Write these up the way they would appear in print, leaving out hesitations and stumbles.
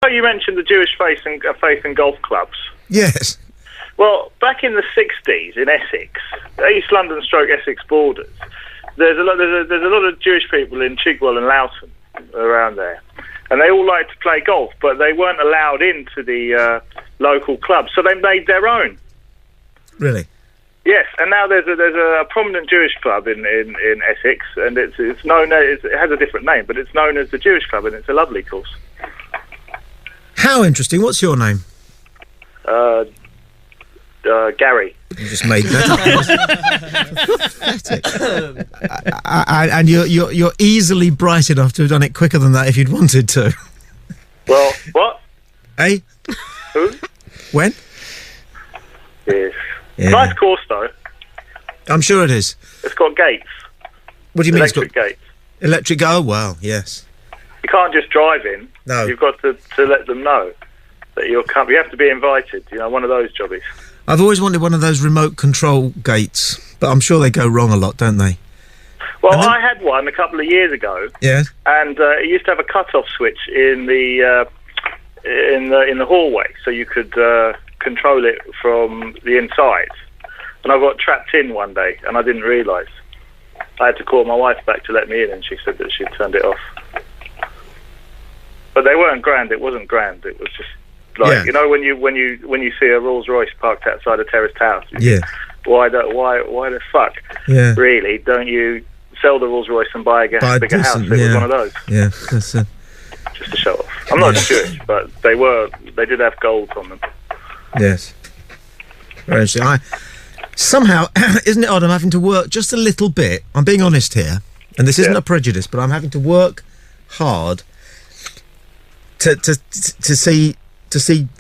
know you mentioned the Jewish faith and golf clubs. Yes. Well, back in the 60s in Essex, East London / Essex borders, there's a lot of Jewish people in Chigwell and Loughton around there, and they all like to play golf, but they weren't allowed into the local clubs, so they made their own. Really? Yes, and now there's a prominent Jewish club in Essex, and it's known as, it has a different name, but it's known as the Jewish Club, and it's a lovely course. How interesting. What's your name? Gary. You just made that up. And you're easily bright enough to have done it quicker than that if you'd wanted to. Well, what? Eh? Who? When? Yes. Yeah. Nice course, though. I'm sure it is. It's got gates. What do you mean Electric gates. Electric? Oh, well, yes. You can't just drive in. No. You've got to let them know that you're coming. You have to be invited. You know, one of those jobbies. I've always wanted one of those remote control gates, but I'm sure they go wrong a lot, don't they? Well, I had one a couple of years ago. Yeah. And it used to have a cut-off switch in the hallway, so you could control it from the inside. And I got trapped in one day, and I didn't realise. I had to call my wife back to let me in, and she said that she'd turned it off. But they weren't grand. It wasn't grand. It was just like, you know, when you see a Rolls Royce parked outside a terraced house. Yeah. Why the fuck? Yeah. Really? Don't you sell the Rolls Royce and buy a bigger house? It was one of those. Yeah. That's just to show off. I'm not Jewish, but they did have gold on them. Yes. Very interesting. Somehow, isn't it odd? I'm having to work just a little bit. I'm being honest here, and this isn't a prejudice, but I'm having to work hard to see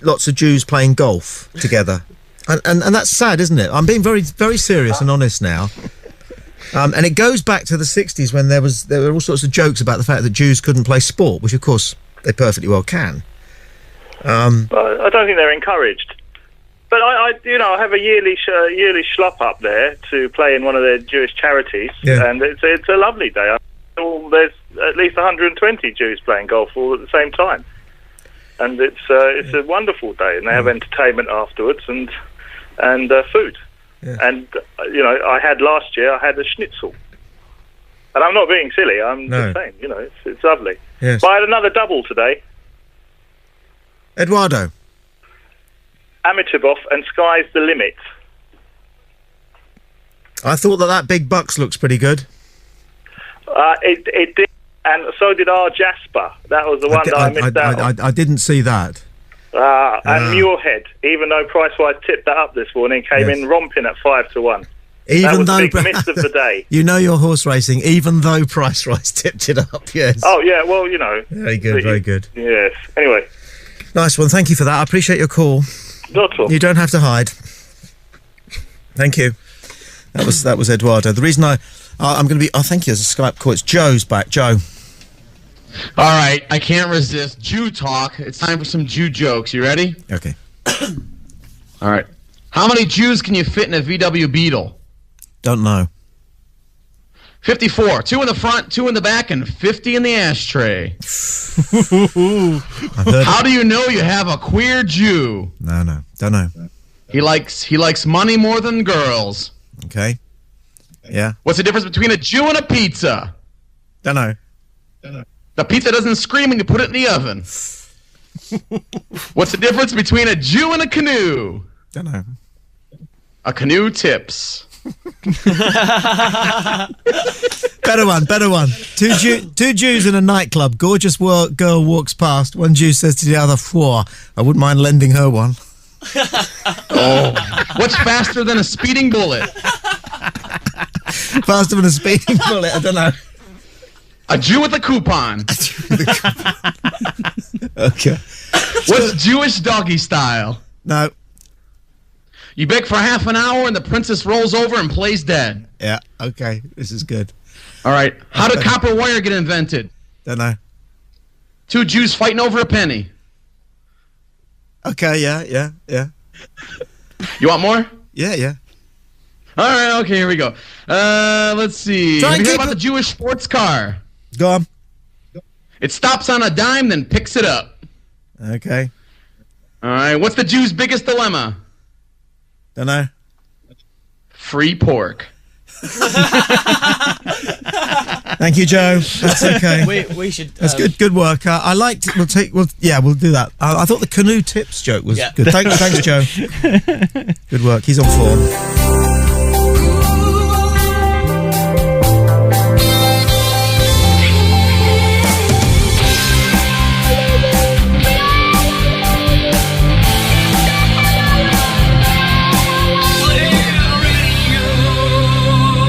lots of Jews playing golf together, and that's sad, isn't it? I'm being very, very serious and honest now. And it goes back to the 60s when there were all sorts of jokes about the fact that Jews couldn't play sport, which of course they perfectly well can. I don't think they're encouraged. But I have a yearly schlop up there to play in one of their Jewish charities, and it's a lovely day. There's at least 120 Jews playing golf all at the same time, and it's a wonderful day. And they have entertainment afterwards and food. Yeah. And I had last year. I had a schnitzel, and I'm not being silly. I'm just saying, it's lovely. Yes. But I had another double today. Eduardo. Amitabov and Sky's the Limit. I thought that Big Bucks looks pretty good. It did, and so did our Jasper. That was the one that I missed out on. I didn't see that. And Muirhead, even though Pricewise tipped that up this morning, came in romping at 5-1. Even that was the big miss of the day. You know your horse racing, even though Pricewise tipped it up, yes. Oh, yeah, well, Very good, very good. Yes. Anyway. Nice one, thank you for that. I appreciate your call. Not at all. You don't have to hide. Thank you. That was Eduardo. The reason I'm going to be... Oh, thank you. There's a Skype call. It's Joe's back. Joe. All right. I can't resist. Jew talk. It's time for some Jew jokes. You ready? Okay. All right. How many Jews can you fit in a VW Beetle? Don't know. 54. 2 in the front, 2 in the back, and 50 in the ashtray. How do you know you have a queer Jew? No. Don't know. He likes money more than girls. Okay. Yeah. What's the difference between a Jew and a pizza? Don't know. The pizza doesn't scream when you put it in the oven. What's the difference between a Jew and a canoe? Don't know. A canoe tips. Better one. Two Jews in a nightclub. Gorgeous girl walks past. One Jew says to the other, "Four. I wouldn't mind lending her one." What's faster than a speeding bullet? Faster than a speeding bullet? I don't know. A Jew with a coupon. Okay. What's Jewish doggy style? No. You beg for half an hour and the princess rolls over and plays dead. Yeah, okay. This is good. All right. How did copper wire get invented? Don't know. 2 Jews fighting over a penny. Okay, yeah. You want more? Yeah. All right, okay, here we go. Let's see. Have you heard about the Jewish sports car? Go on. It stops on a dime, then picks it up. Okay. All right. What's the Jew's biggest dilemma? Don't know. Free pork. Thank you, Joe. That's okay. We should. That's good work. I liked. We'll do that. I thought the canoe tips joke was good. Thanks, Joe. Good work. He's on form.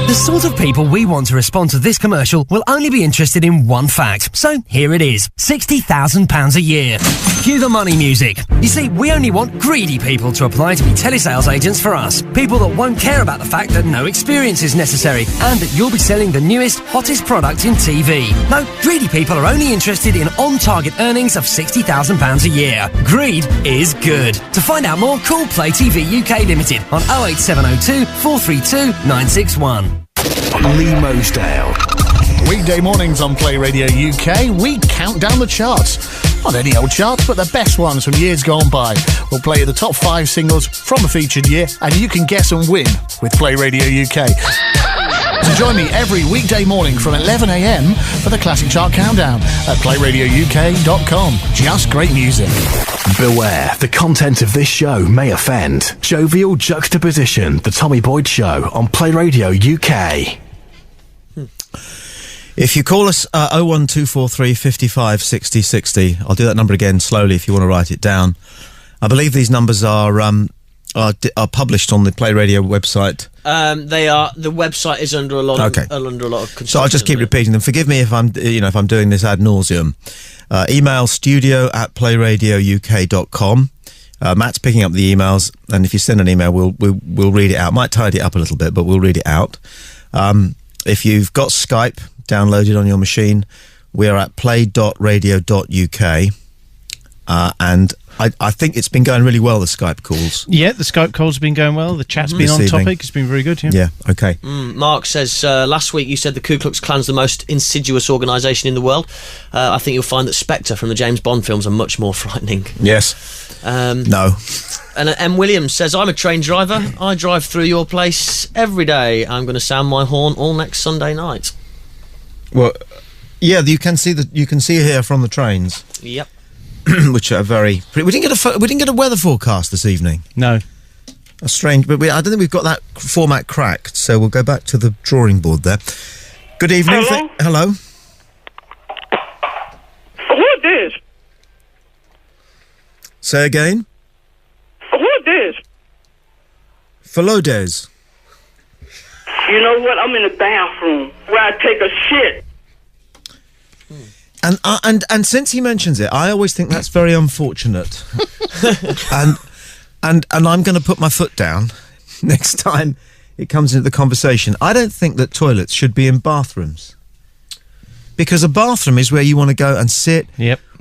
The sort of people we want to respond to this commercial will only be interested in one fact. So here it is. £60,000 a year. Cue the money music. You see, we only want greedy people to apply to be telesales agents for us. People that won't care about the fact that no experience is necessary and that you'll be selling the newest, hottest product in TV. No, greedy people are only interested in on-target earnings of £60,000 a year. Greed is good. To find out more, call Play TV UK Limited on 08702 432 961. Lee Mosdale. Weekday mornings on Play Radio UK, we count down the charts. Not any old charts, but the best ones from years gone by. We'll play the top 5 singles from a featured year, and you can guess and win with Play Radio UK. So join me every weekday morning from 11 a.m. for the Classic Chart Countdown at playradiouk.com. Just great music. Beware, the content of this show may offend. Jovial Juxtaposition, The Tommy Boyd Show on Play Radio UK. If you call us 01243 55 60 60, I'll do that number again slowly if you want to write it down. I believe these numbers are published on the Play Radio website. They are. The website is under a lot of construction. So I'll just keep repeating them. Forgive me if I'm doing this ad nauseum. Email studio@playradiouk.com. Matt's picking up the emails, and if you send an email, we'll read it out. Might tidy it up a little bit, but we'll read it out. If you've got Skype downloaded on your machine, we are at play.radio.uk, and I think it's been going really well, the Skype calls. Yeah, the Skype calls have been going well. The chat's been on topic. It's been very good. Yeah, okay. Mark says, last week you said the Ku Klux Klan's the most insidious organisation in the world. I think you'll find that Spectre from the James Bond films are much more frightening. Yes. No. And M. Williams says, I'm a train driver. I drive through your place every day. I'm going to sound my horn all next Sunday night. Well, yeah, you can see here from the trains. Yep. Which are very pretty. We didn't get a weather forecast this evening. No. That's strange, but I don't think we've got that format cracked, so we'll go back to the drawing board there. Good evening. Hello? Who is this? Say again? Who is this? Felodez. You know what? I'm in the bathroom where I take a shit. And since he mentions it, I always think that's very unfortunate. and I'm going to put my foot down next time it comes into the conversation. I don't think that toilets should be in bathrooms, because a bathroom is where you want to go and sit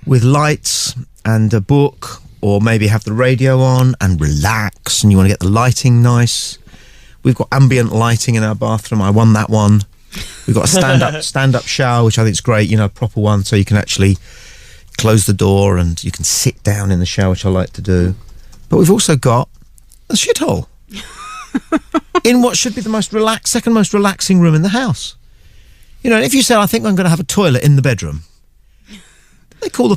with lights and a book, or maybe have the radio on and relax, and you want to get the lighting nice. We've got ambient lighting in our bathroom. I won that one. We've got a stand-up shower, which I think is great, a proper one, so you can actually close the door and you can sit down in the shower, which I like to do. But we've also got a shithole in what should be the second most relaxing room in the house. If you say, I think I'm going to have a toilet in the bedroom, they call the